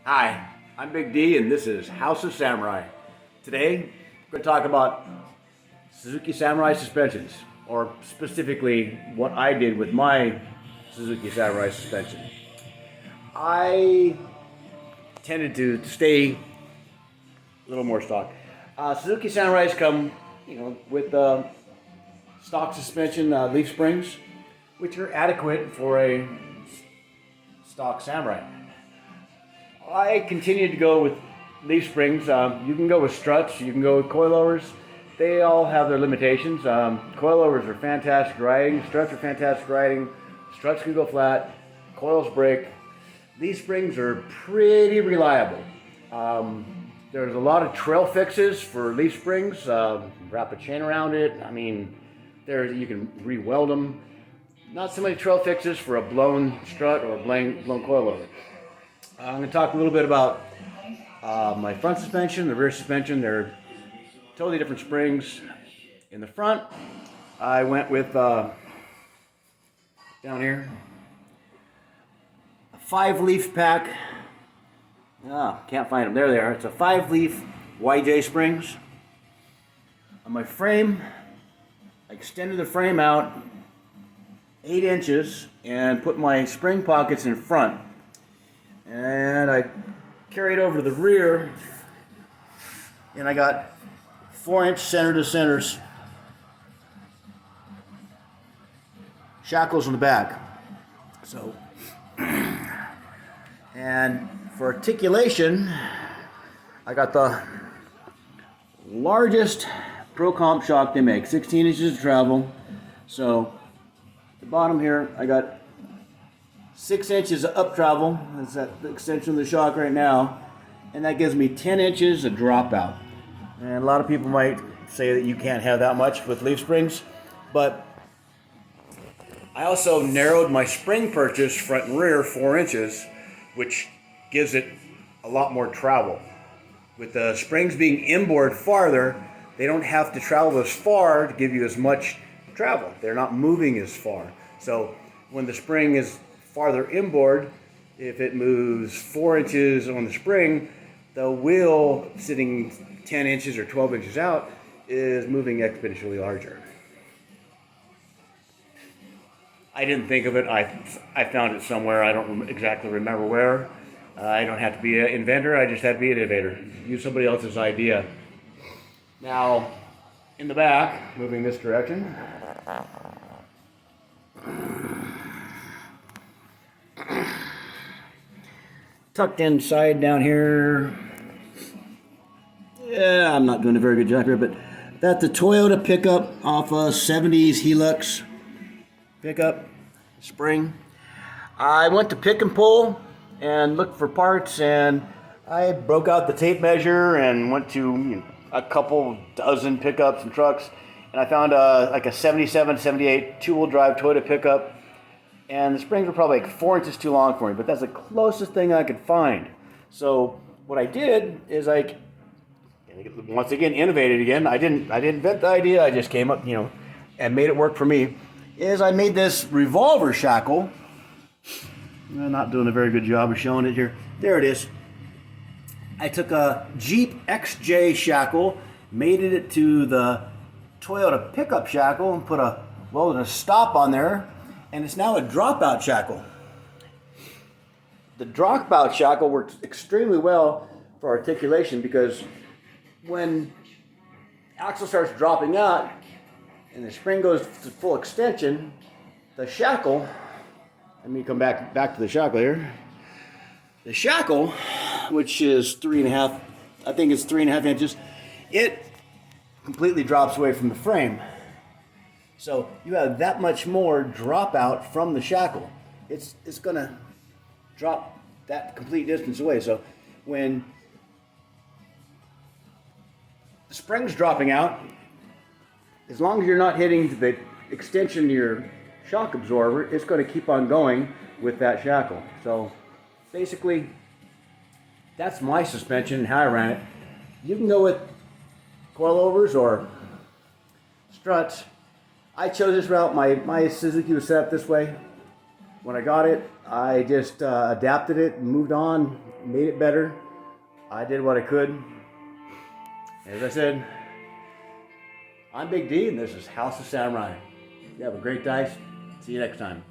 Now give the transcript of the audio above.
Hi, I'm Big D and this is House of Samurai. Today, we're going to talk about Suzuki Samurai suspensions, or specifically what I did with my Suzuki Samurai suspension. I tended to stay a little more stock. Suzuki Samurais come, with stock suspension leaf springs, which are adequate for a stock Samurai. I continued to go with leaf springs. You can go with struts, you can go with coilovers. They all have their limitations. Coilovers are fantastic riding, struts are fantastic riding, struts can go flat, coils break. Leaf springs are pretty reliable. There's a lot of trail fixes for leaf springs. Wrap a chain around it. You can re-weld them. Not so many trail fixes for a blown strut or a blown coilover. I'm going to talk a little bit about my front suspension, the rear suspension. They're totally different springs. In the front, I went with, down here, a 5-leaf pack. Can't find them. There they are. It's a 5-leaf YJ springs. On my frame, I extended the frame out 8 inches and put my spring pockets in front. And I carried over to the rear, and I got 4-inch center to center shackles on the back. So, and for articulation, I got the largest Pro Comp shock they make, 16 inches of travel. So, at the bottom here, I got 6 inches of up travel. That's the extension of the shock right now. And that gives me 10 inches of dropout. And a lot of people might say that you can't have that much with leaf springs. But I also narrowed my spring purchase front and rear 4 inches, which gives it a lot more travel. With the springs being inboard farther, they don't have to travel as far to give you as much travel. They're not moving as far. So when the spring is farther inboard, if it moves 4 inches on the spring, the wheel sitting 10 inches or 12 inches out is moving exponentially larger. I didn't think of it. I found it somewhere. I don't exactly remember where. I don't have to be an inventor. I just have to be an innovator. Use somebody else's idea. Now, in the back, moving this direction, tucked inside down here. Yeah, I'm not doing a very good job here, but that's the Toyota pickup off a 70s Helix pickup spring. I went to Pick and Pull and looked for parts, and I broke out the tape measure and went to a couple dozen pickups and trucks, and I found like a 77, 78 two-wheel drive Toyota pickup. And the springs were probably like 4 inches too long for me, but that's the closest thing I could find. So what I did is once again, innovated again. I didn't invent the idea. I just came up, and made it work for me. Is I made this revolver shackle. I'm not doing a very good job of showing it here. There it is. I took a Jeep XJ shackle, made it to the Toyota pickup shackle, and put a stop on there. And it's now a dropout shackle. The dropout shackle works extremely well for articulation because when axle starts dropping out and the spring goes to full extension, the shackle, let me come back to the shackle here. The shackle, which is 3.5, I think it's 3.5 inches, it completely drops away from the frame. So you have that much more dropout from the shackle. It's going to drop that complete distance away. So when the spring's dropping out, as long as you're not hitting the extension of your shock absorber, it's going to keep on going with that shackle. So basically, that's my suspension and how I ran it. You can go with coilovers or struts. I chose this route. My Suzuki was set up this way. When I got it, I just adapted it, moved on, made it better. I did what I could. As I said, I'm Big D, and this is House of Samurai. You have a great day. See you next time.